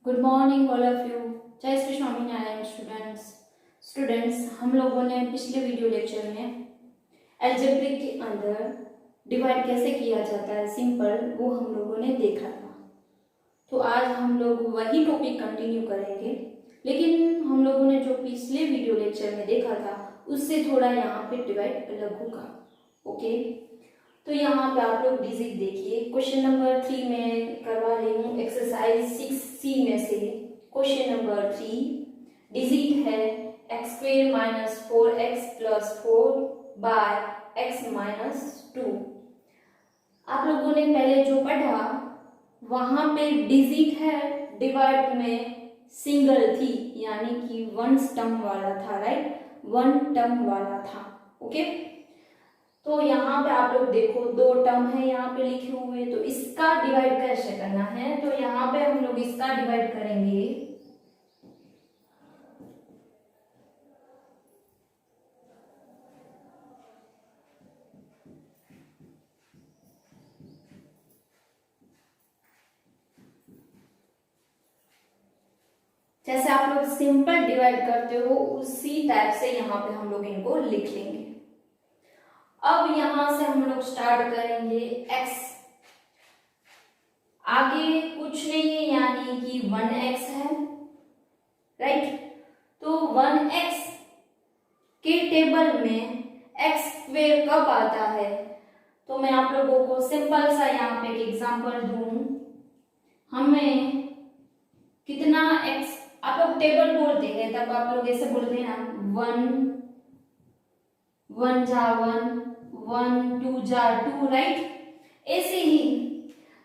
Good morning all of you. जय Shri Swaminarayan students, हम लोगों ने पिछले वीडियो लेक्चर में अलजेब्रिक के अंदर डिवाइड कैसे किया जाता है सिंपल, वो हम लोगों ने देखा था। तो आज हम लोग वही टॉपिक कंटिन्यू करेंगे, लेकिन हम लोगों ने जो पिछले वीडियो लेक्चर में देखा था उससे थोड़ा यहाँ पे डिवाइड अलग होगा। ओके, तो यहाँ पे आप लोग डिजिट देखिए। क्वेश्चन नंबर 3 में करवा रही हूँ एक्सरसाइज 6C में से क्वेश्चन नंबर 3। डिजिट है x² minus 4x plus 4 by x minus 2। आप लोगों ने पहले जो पढ़ा वहां पे डिजिट है डिवाइड में सिंगल थी, यानी कि वन टर्म वाला था, राइट, वन टर्म वाला था। ओके, तो यहाँ पे आप लोग देखो दो टर्म है यहाँ पे लिखे हुए, तो इसका डिवाइड कैसे करना है, तो यहाँ पे हम लोग इसका डिवाइड करेंगे। जैसे आप लोग सिंपल डिवाइड करते हो उसी टाइप से यहाँ पे हम लोग इनको लिख लेंगे। अब यहां से हम लोग स्टार्ट करेंगे x, आगे कुछ नहीं है यानी कि 1x है, राइट। तो 1x के टेबल में x² कब आता है, तो मैं आप लोगों को सिंपल सा यहाँ पे एक एग्जांपल दूं। हमें कितना x, आप लोग टेबल बोलते हैं तब आप लोग ऐसे बोलते हैं ना, 1 जा 1, 1 2 जा 2, राइट। ऐसे ही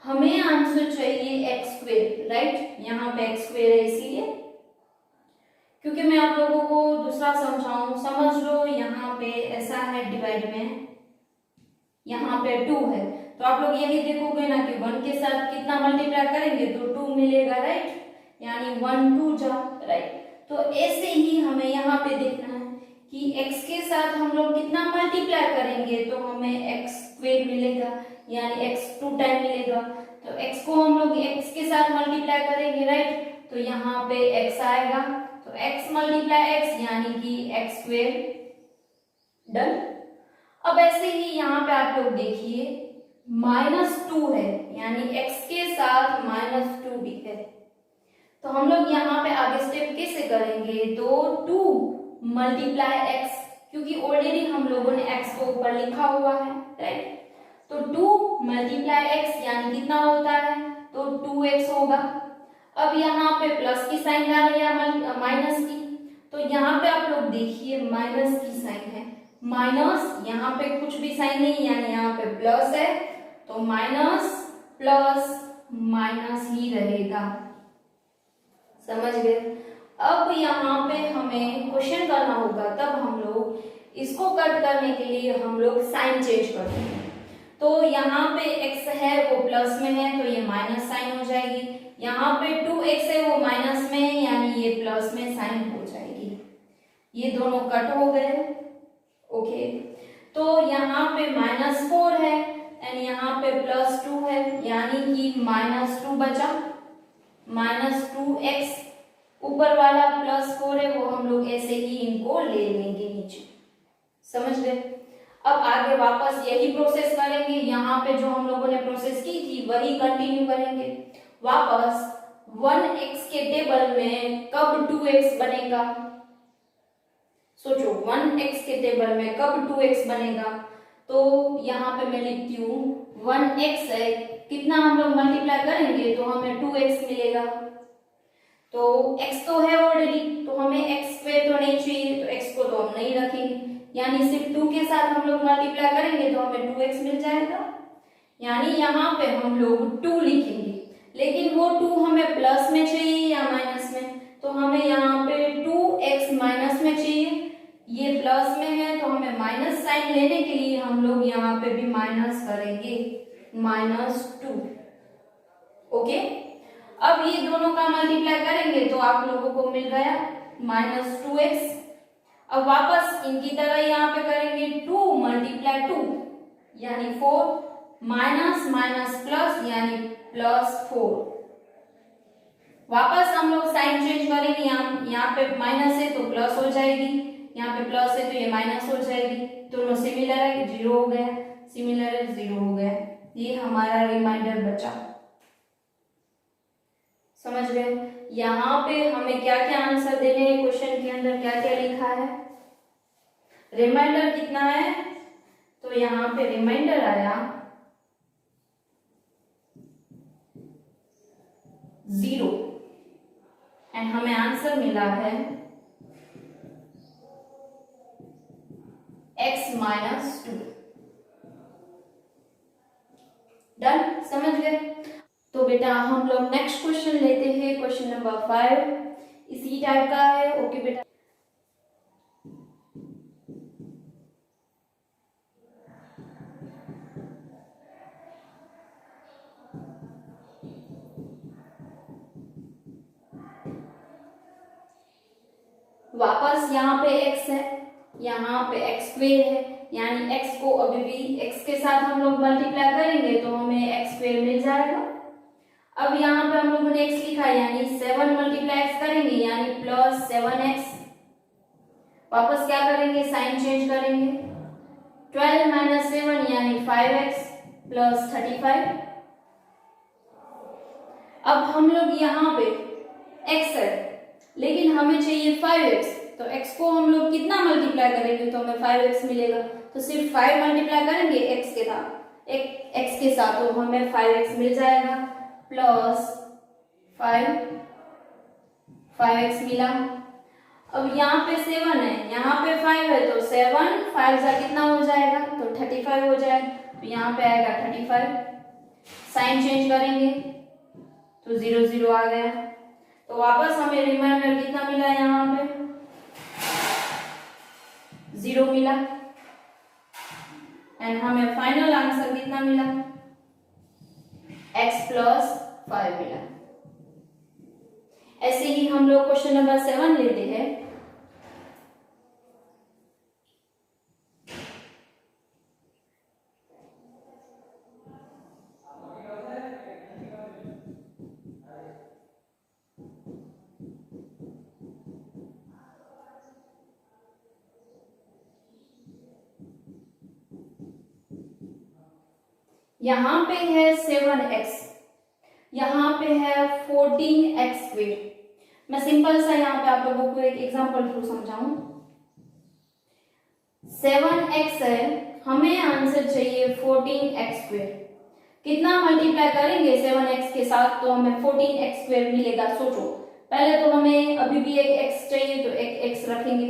हमें आंसर चाहिए x², राइट। यहाँ पे x² है इसीलिए, क्योंकि मैं आप लोगों को दूसरा समझाऊं, समझ लो यहाँ पे ऐसा है डिवाइड में, यहाँ पे 2 है, तो आप लोग यही देखोगे ना कि 1 के साथ कितना मल्टीप्लाई करेंगे तो 2 मिलेगा, राइट, यानी 1 2 जा, राइट। तो ऐसे ही हमें यहाँ पे देखना है कि x के साथ हम लोग कितना मल्टीप्लाई करेंगे तो हमें x² मिलेगा, यानी x 2 टाइम मिलेगा। तो x को हम लोग x के साथ मल्टीप्लाई करेंगे, राइट, तो यहाँ पे x आएगा, तो x मल्टीप्लाई x यानी कि x², डन। अब ऐसे ही यहाँ पे आप लोग देखिए -2 है, यानी x के साथ -2 भी है, तो हम लोग यहाँ पे आगे स्टेप कैसे करेंगे, तो 2 मल्टीप्लाई x, क्योंकि ऑलरेडी हम लोगों ने x को ऊपर लिखा हुआ है, राइट। तो 2 मल्टीप्लाई x यानी कितना होता है, तो 2x होगा। अब यहाँ पे प्लस की साइन डाले या माइनस की, तो यहाँ पे आप लोग देखिए माइनस की साइन है, माइनस यहाँ पे कुछ भी साइन नहीं, यानी यहाँ पे प्लस है, तो माइनस प्लस माइनस ही रहेगा, समझ गए। अब यहाँ पे हमें क्वेश्चन करना होगा, तब हम लोग इसको कट करने के लिए हम लोग साइन चेंज करते हैं। तो यहाँ पे x है वो प्लस में है, तो ये माइनस साइन हो जाएगी। यहाँ पे 2x है वो माइनस में है, यानी ये प्लस में साइन हो जाएगी। ये दोनों कट हो गए, ओके। तो यहाँ पे -4 है एंड यहाँ पे +2 है, यानी कि -2 बचा, -2x, ऊपर वाला +4 है वो हम लोग ऐसे ही इनको ले लेंगे नीचे, समझ गए। अब आगे वापस यही प्रोसेस करेंगे, यहाँ पे जो हम लोगों ने प्रोसेस की थी वही कंटिन्यू करेंगे। वापस 1x के टेबल में कब 2x बनेगा, सोचो 1x के टेबल में कब 2x बनेगा, तो यहाँ पे मैं लिखती हूँ 1x है, कितना हम लोग मल्टीप्लाई करेंगे तो हमें 2x मिलेगा। तो x तो है ऑलरेडी, तो हमें x² तो नहीं चाहिए, तो x को तो हम नहीं रखेंगे, यानी सिर्फ 2 के साथ हम लोग मल्टीप्लाई करेंगे तो हमें 2x मिल जाएगा, यानी यहाँ पे हम लोग 2 लिखेंगे। लेकिन वो 2 हमें प्लस में चाहिए या माइनस में, तो हमें यहाँ पे 2x माइनस में चाहिए, ये प्लस में है तो हमें माइनस साइन लेने के लिए हम लोग यहाँ पे भी माइनस करेंगे, -2, ओके। अब ये दोनों का मल्टीप्लाई करेंगे तो आप लोगों को मिल गया -2x। अब वापस इनकी तरह यहाँ पे करेंगे 2 मल्टीप्लाई 2 यानी 4, माइनस माइनस प्लस यानी +4, वापस हम लोग साइन चेंज करेंगे, यहाँ पे माइनस है तो प्लस हो जाएगी, यहाँ पे प्लस है तो ये माइनस हो जाएगी, दोनों सिमिलर है, जीरो हो गया, सिमिलर है, जीरो हो गया। ये हमारा रिमाइंडर बचा। समझ गए? यहाँ पे हमें क्या क्या आंसर देने हैं, क्वेश्चन के अंदर क्या क्या लिखा है। रिमाइंडर कितना है, तो यहाँ पे रिमाइंडर आया 0 एंड हमें आंसर मिला है x-2। डन? समझ गए? तो बेटा हम लोग नेक्स्ट क्वेश्चन लेते हैं, क्वेश्चन नंबर 5 इसी टाइप का है। ओके बेटा, वापस यहाँ पे x है, यहाँ पे x स्क्वेयर है, यानी x को अभी भी x के साथ हम लोग मल्टीप्लाई करेंगे तो हमें x स्क्वेयर मिल जाएगा। अब यहाँ पे हम लोगों ने x लिखा है, यानी 7 मल्टीप्लाई x करेंगे यानी प्लस 7x। वापस क्या करेंगे, साइन चेंज करेंगे, 12 माइनस 7 यानी 5x प्लस 35। अब हम लोग यहाँ पे x है लेकिन हमें चाहिए 5x, तो x को हम लोग कितना मल्टीप्लाई करेंगे तो हमें 5x मिलेगा, तो सिर्फ 5 मल्टीप्लाई करेंगे x के साथ तो हमें 5x मिल जाएगा प्लस 5x मिला। अब यहाँ पे 7 है, यहाँ पे 5 है, तो 7 5 जा कितना हो जाएगा, तो 35 हो जाएगा, तो यहाँ पे आएगा 35। साइन चेंज करेंगे तो 0 0 आ गया, तो वापस हमें रिमाइंडर कितना मिला, यहाँ पे 0 मिला एंड हमें फाइनल आंसर कितना मिला, x प्लस 5 मिला। ऐसे ही हम लोग क्वेश्चन नंबर 7 लेते हैं। यहाँ पे है 7x, यहाँ पे है 14x स्क्वेयर। मैं सिंपल सा यहाँ पे आप लोगों को एक एग्जांपल थ्रू समझाऊं। 7x है, हमें आंसर चाहिए 14x स्क्वेयर। कितना मल्टीप्लाई करेंगे 7x के साथ तो हमें 14x स्क्वेयर मिलेगा। सोचो, पहले तो हमें अभी भी एक x चाहिए तो एक x रखेंगे,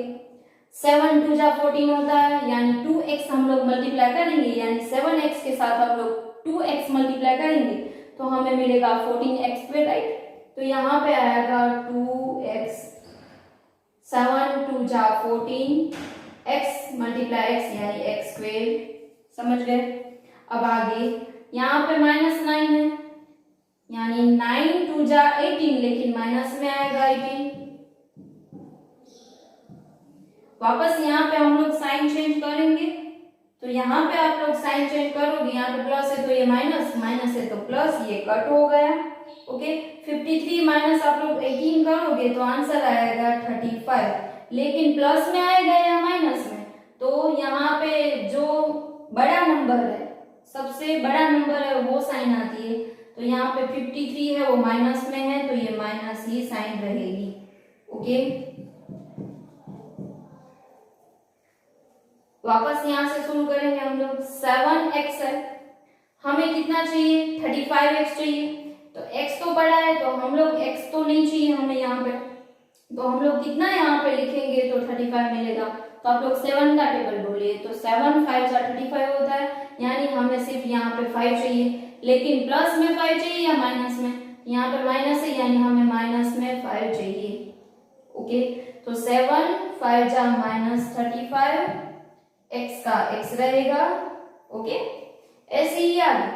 7 2 जा 14 होता है, यानी 2x हम लोग मल्टीप्लाई करेंगे, यानी 7x के साथ हम लोग 2x मल्टीप्लाई करेंगे तो हमें मिलेगा 14x स्क्वेयर, राइट। तो यहाँ पे आएगा 2x, 7 2 जा 14, x मल्टीप्लाई x यानी x स्क्वेयर। समझ गए? अब आगे यहाँ पे -9 है, यानी 9 2 जा 18, लेकिन माइनस में आएगा 18। वापस यहाँ पे हम लोग साइन चेंज करेंगे, तो यहाँ पे आप लोग साइन चेंज करोगे, यहाँ पे प्लस है तो ये माइनस, माइनस है तो प्लस, ये कट हो गया। ओके, 53 माइनस आप लोग 18 करोगे तो आंसर आएगा 35, लेकिन प्लस में आएगा या माइनस में, तो यहाँ पे जो बड़ा नंबर है, सबसे बड़ा नंबर है वो साइन आती है, तो यहाँ पे 53 है वो माइनस में है तो ये माइनस ही साइन रहेगी। ओके, वापस यहाँ से शुरू करेंगे हम लोग। 7x है, हमें कितना चाहिए 35x चाहिए, तो x तो बड़ा है तो हम लोग x तो नहीं चाहिए हमें यहाँ पे, तो हम लोग कितना यहाँ पे लिखेंगे तो 35 मिलेगा। तो आप लोग 7 का टेबल बोलिए, तो 7 5 जा 35 होता है, यानी हमें सिर्फ यहाँ पे 5 चाहिए, लेकिन प्लस में 5 चाहिए या माइनस में, यहाँ पे माइनस है यानी हमें माइनस में 5 चाहिए। ओके, तो 7 5 जा -35, x का x रहेगा। ओके, ऐसे ही आगे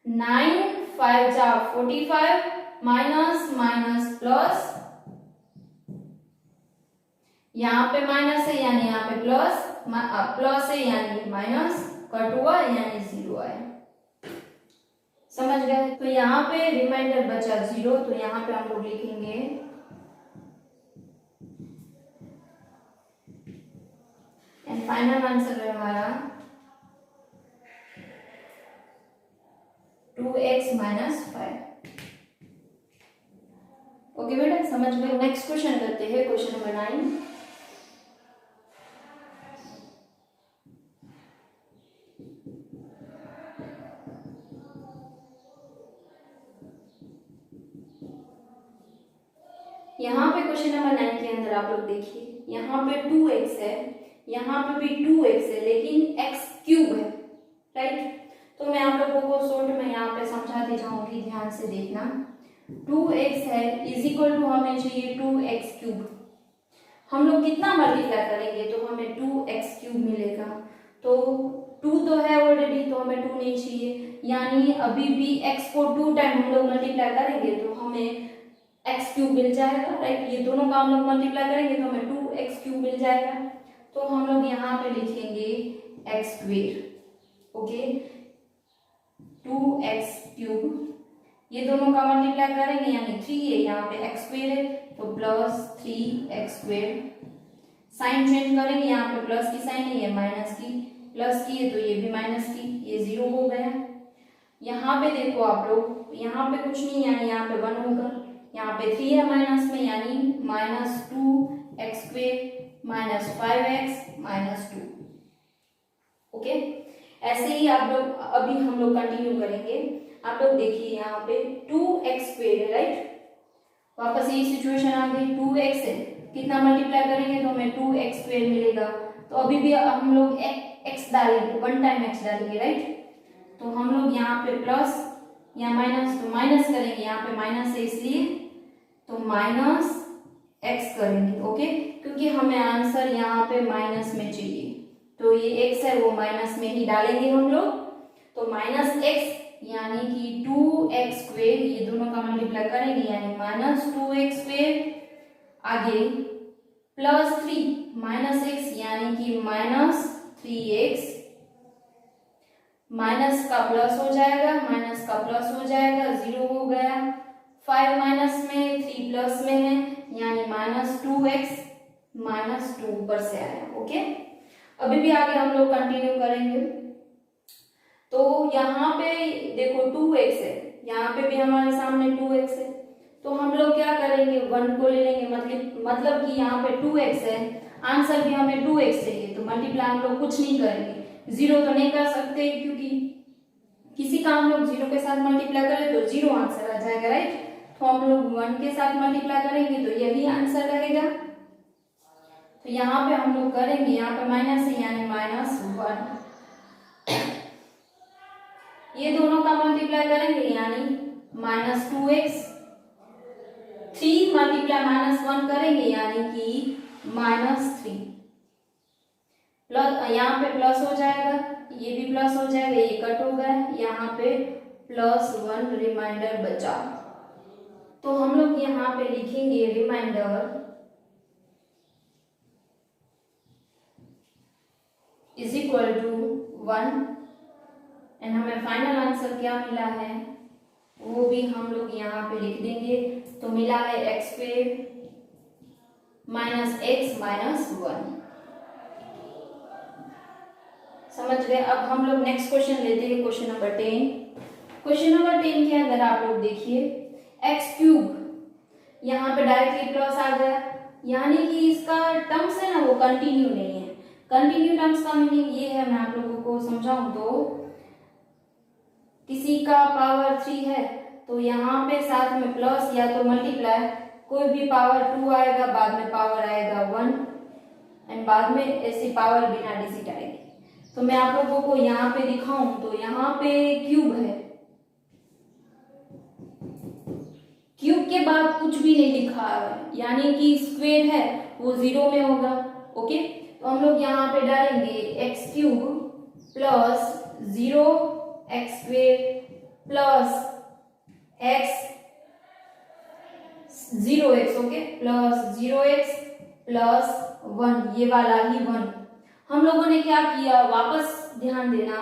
9 5 जा 45, माइनस माइनस प्लस, यहाँ पे माइनस है यानी यहाँ पे प्लस, प्लस है यानी माइनस, कट हुआ यानी 0 आया। समझ गए। तो यहाँ पे रिमाइंडर बचा 0, तो यहाँ पे हम लोग लिखेंगे एंड फाइनल आंसर है हमारा 2x - 5। ओके बेटा, समझ गए। नेक्स्ट क्वेश्चन करते हैं, क्वेश्चन नंबर 9। यहाँ पे क्वेश्चन नंबर 9 के अंदर आप लोग देखिए, यहाँ पे 2x है, यहाँ पे भी 2x है, लेकिन x क्यूब है, राइट। तो मैं आप लोगों को शॉर्ट में यहाँ पे समझाती जाऊंगी, ध्यान से देखना। 2x है इज इक्वल टू हमें चाहिए 2x क्यूब। हम लोग कितना मल्टीप्लाई करेंगे तो हमें 2x क्यूब मिलेगा। तो 2 तो है ऑलरेडी, तो हमें 2 नहीं चाहिए, यानी अभी भी x को 2 टाइम हम लोग मल्टीप्लाई करेंगे तो हमें x क्यूब मिल जाएगा, राइट। ये दोनों का हम लोग मल्टीप्लाई करेंगे तो हमें 2x क्यूब मिल जाएगा। तो हम लोग यहाँ पे लिखेंगे x square, okay, 2x cube. ये दोनों का मल्टीप्लाई करेंगे यानी 3 है, यहाँ पे x स्क्वायर है तो plus 3x square. Sign change करेंगे, यहाँ पे प्लस की साइन है, ये माइनस की, प्लस की है तो ये भी माइनस की, ये 0 हो गया। यहाँ पे देखो आप लोग, यहाँ पे कुछ नहीं यानी यहाँ पे 1 होगा, यहाँ पे 3 है माइनस में यानी -2x स्क्वायर -5x -2। ओके, ऐसे ही आप लोग अभी हम लोग कंटिन्यू करेंगे। आप लोग देखिए यहाँ पे 2x स्क्वायर है, राइट। वापस यही सिचुएशन आ गई, 2x है, कितना मल्टीप्लाई करेंगे तो हमें 2x स्क्वायर मिलेगा। तो अभी भी हम लोग x डालेंगे, 1 टाइम x डालेंगे, राइट। तो हम लोग यहाँ पे प्लस या माइनस, तो माइनस करेंगे, यहाँ पे माइनस है इसलिए तो -x करेंगे, ओके, क्योंकि हमें आंसर यहाँ पे माइनस में चाहिए। तो ये x है वो माइनस में ही डालेंगे हम लोग, तो -x यानी कि 2x स्क्वायर, ये दोनों का मल्टीप्लाई करेंगे यानी -2x स्क्वायर, आगे +3 -x यानी कि -3x, माइनस का प्लस हो जाएगा, माइनस का प्लस हो जाएगा, 0 हो गया। 5 माइनस में 3 प्लस में है यानी -2x -2 ऊपर से आया, ओके। अभी भी आगे हम लोग कंटिन्यू करेंगे। तो यहाँ पे देखो 2x है, यहाँ पे भी हमारे सामने 2x है, तो हम लोग क्या करेंगे 1 को ले लेंगे, मतलब कि यहाँ पे 2x है, आंसर भी हमें 2x चाहिए, तो मल्टीप्लाई हम लोग कुछ नहीं करेंगे, 0 तो नहीं कर सकते क्योंकि किसी का हम लोग 0 के साथ मल्टीप्लाई करें तो 0 आंसर आ जाएगा, राइट। तो हम लोग 1 के साथ मल्टीप्लाई करेंगे तो यही आंसर रहेगा। तो यहाँ पे हम लोग करेंगे, यहाँ पे माइनस है यानी -1, ये दोनों का मल्टीप्लाई करेंगे यानी -2x, 3 मल्टीप्लाई -1 करेंगे यानी कि -3, प्लस यहाँ पे प्लस हो जाएगा, ये भी प्लस हो जाएगा, ये कट हो गया, यहाँ पे +1 रिमाइंडर बचा। तो हम लोग यहाँ पे लिखेंगे remainder is equal to 1 and हमें फाइनल आंसर क्या मिला है वो भी हम लोग यहाँ पे लिख देंगे। तो मिला है x स्क्वायर -x -1। समझ गए। अब हम लोग नेक्स्ट क्वेश्चन लेते हैं, क्वेश्चन नंबर 10। क्वेश्चन नंबर 10 के अंदर आप लोग देखिए x क्यूब, यहाँ पे डायरेक्टली प्लस आ गया, यानी कि इसका टर्म्स है ना वो कंटिन्यू नहीं है। कंटिन्यू टर्म्स का मीनिंग ये है, मैं आप लोगों को समझाऊं तो किसी का पावर 3 है तो यहाँ पे साथ में प्लस या तो मल्टीप्लाई, कोई भी पावर 2 आएगा, बाद में पावर आएगा 1 एंड बाद में ऐसी पावर बिना डिजिट आएगी। तो मैं आप लोगों को यहाँ पे दिखाऊं तो यहाँ पे क्यूब है, क्यूब के बाद कुछ भी नहीं लिखा है, यानी कि स्क्वायर है वो 0 में होगा, ओके। तो हम लोग यहाँ पे डालेंगे x cube plus 0x square plus x 0x, okay, plus 0x plus 1, ये वाला ही 1। हम लोगों ने क्या किया, वापस ध्यान देना,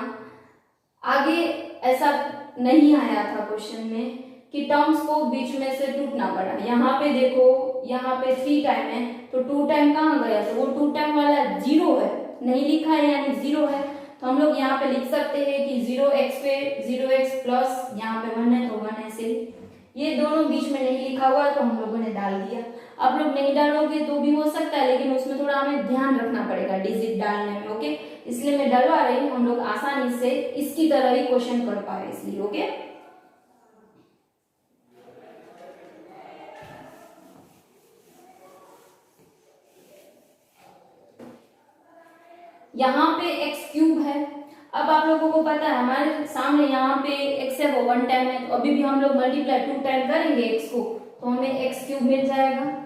आगे ऐसा नहीं आया था क्वेश्चन में कि टर्म्स को बीच में से टूटना पड़ा। यहाँ पे देखो, यहाँ पे 3 टाइम है तो 2 टाइम कहाँ गया, तो वो 2 टाइम वाला 0 है, नहीं लिखा है यानी 0 है। तो हम लोग यहाँ पे लिख सकते हैं कि 0x² 0x प्लस यहाँ पे 1 है तो 1 ऐसे ही। ये दोनों बीच में नहीं लिखा हुआ है तो हम लोगों ने डाल दिया। आप लोग नहीं डालोगे तो भी हो सकता है, लेकिन उसमें थोड़ा हमें ध्यान रखना पड़ेगा डिजिट डालने में, ओके। इसलिए मैं डलवा रही हूँ, हम लोग आसानी से इसकी तरह ही क्वेश्चन कर पाए इसलिए, ओके। यहाँ पे x³ है। अब आप लोगों को पता है हमारे सामने यहाँ पे x है वो 1 टाइम है, तो अभी भी हम लोग मल्टीप्लाई 2 टाइम करेंगे x को तो हमें x³ मिल जाएगा।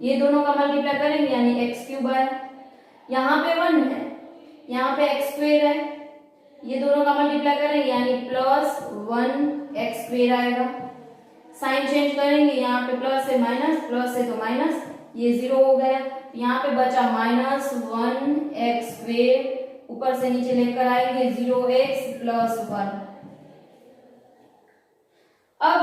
ये दोनों का मल्टीप्लाई करेंगे यानी x³ आया। यहाँ पे 1 है, यहाँ पे x² है, ये दोनों का मल्टीप्लाई करेंगे यानी प्लस 1x² आएगा। साइन चेंज करेंगे, यहाँ पे प्लस है माइनस, प्लस है तो माइनस, ये 0 हो गया। यहाँ पे बचा -1x², ऊपर से नीचे लेकर आएंगे 0x प्लस 1। अब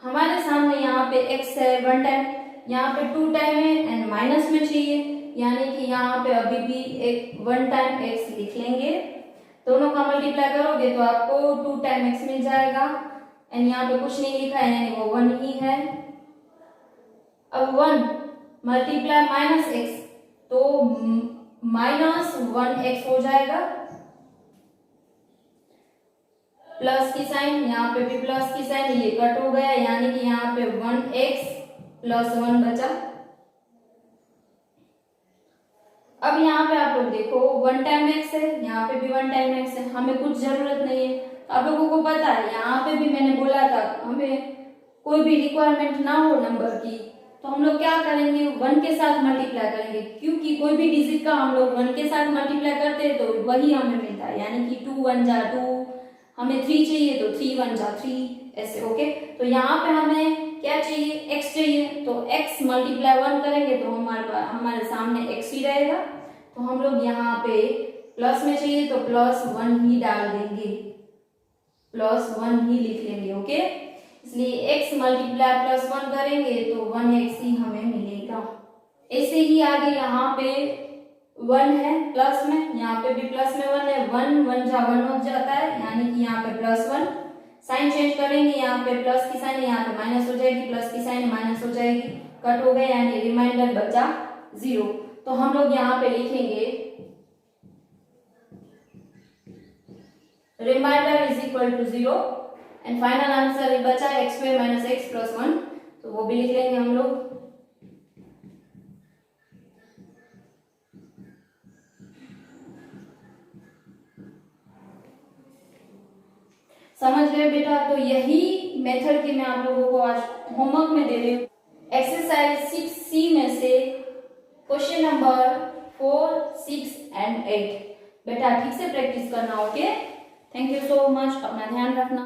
हमारे सामने यहाँ पे x है 1 टाइम, यहाँ पे 2 टाइम है एंड माइनस में चाहिए, यानी कि यहाँ पे अभी भी एक 1 टाइम x लिख लेंगे। दोनों का मल्टीप्लाई करोगे तो आपको 2 टाइम x मिल जाएगा एंड यहाँ पे कुछ नहीं लिखा है यानी वो 1 ही है। अब 1 मल्टीप्लाई -x तो -1x हो जाएगा, प्लस की साइन, यहाँ पे भी प्लस की साइन, ये कट हो गया यानी कि यहाँ पे 1x प्लस 1 बचा। अब यहाँ पे आप लोग देखो 1 टाइम x है, यहाँ पे भी 1 टाइम x है, हमें कुछ जरूरत नहीं है। आप लोगों को पता है यहाँ पे भी मैंने बोला था हमें कोई भी रिक्वायरमेंट ना हो नंबर की तो हम लोग क्या करेंगे, 1 के साथ मल्टीप्लाई करेंगे, क्योंकि कोई भी डिजिट का हम लोग 1 के साथ मल्टीप्लाई करते हैं तो वही हमें मिलता है, यानी कि 2 1 जा 2, हमें 3 चाहिए तो 3 1 जा 3 ऐसे, ओके। तो यहाँ पे हमें क्या चाहिए, x चाहिए, तो x मल्टीप्लाई 1 करेंगे तो हमारे सामने x ही रहेगा। तो हम लोग यहाँ पे प्लस में चाहिए तो +1 ही डाल देंगे, +1 ही लिख लेंगे, ओके। इसलिए x मल्टीप्लाई +1 करेंगे तो 1x ही हमें मिलेगा। ऐसे ही आगे यहाँ पे 1 है प्लस में, यहाँ पे भी प्लस में 1 है, 1 1 जा 1 हो जाता है यानी कि यहाँ पे +1। साइन चेंज करेंगे, यहाँ पे प्लस की साइन यहाँ पे माइनस हो जाएगी, प्लस की साइन माइनस हो जाएगी, कट हो गए यानी रिमाइंडर बचा 0। तो हम लोग यहाँ पे लिखेंगे remainder is equal to 0 and final answer बचा x² - x + 1, तो वो भी लिख लेंगे हम लोग। समझ गए बेटा? तो यही मेथड की मैं आप लोगों को आज होमवर्क में दे रही हूँ। एक्सरसाइज 6C में से क्वेश्चन नंबर 4, 6 एंड 8 बेटा ठीक से प्रैक्टिस करना, okay. Thank you so much, अपना ध्यान रखना।